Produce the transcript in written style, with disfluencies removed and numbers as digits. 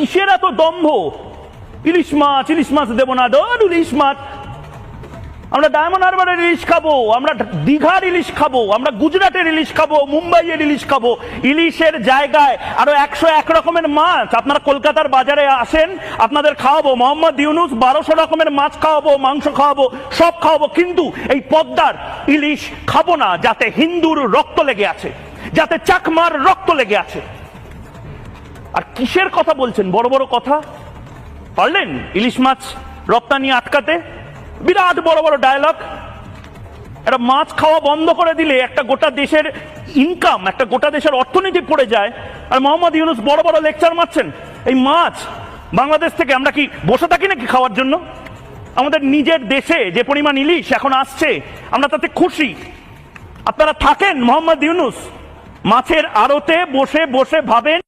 কিসের এত দম্ভ? ইলিশ মাছ দেবো না, ধর ইলিশ মাছ। আমরা ডায়মন্ড হারবারের ইলিশ খাবো, আমরা দীঘার ইলিশ খাবো, আমরা গুজরাটের ইলিশ খাবো, মুম্বাইয়ের ইলিশ খাবো। ইলিশের জায়গায় আরো 101 রকমের মাছ। আপনারা কলকাতার বাজারে আসেন, আপনাদের খাওয়াবো। মোহাম্মদ ইউনূস 1200 রকমের মাছ খাওয়াবো, মাংস খাওয়াবো, সব খাওয়াবো, কিন্তু এই পদ্মার ইলিশ খাবো না, যাতে হিন্দুর রক্ত লেগে আছে, যাতে চাকমার রক্ত লেগে আছে। আর কিসের কথা বলছেন? বড় বড় কথা। পারলেন ইলিশ মাছ রপ্তানি আটকাতে? বিরাট বড় বড় ডায়লগ। একটা মাছ খাওয়া বন্ধ করে দিলে একটা গোটা দেশের ইনকাম, একটা গোটা দেশের অর্থনীতি পড়ে যায়। আর মোহাম্মদ ইউনূস বড় বড় লেকচার মারছেন। এই মাছ বাংলাদেশ থেকে আমরা কি বসে থাকি নাকি খাওয়ার জন্য? আমাদের নিজের দেশে যে পরিমাণ ইলিশ এখন আসছে, আমরা তাতে খুশি। আপনারা থাকেন মোহাম্মদ ইউনূস, মাছের আড়তে বসে বসে ভাবেন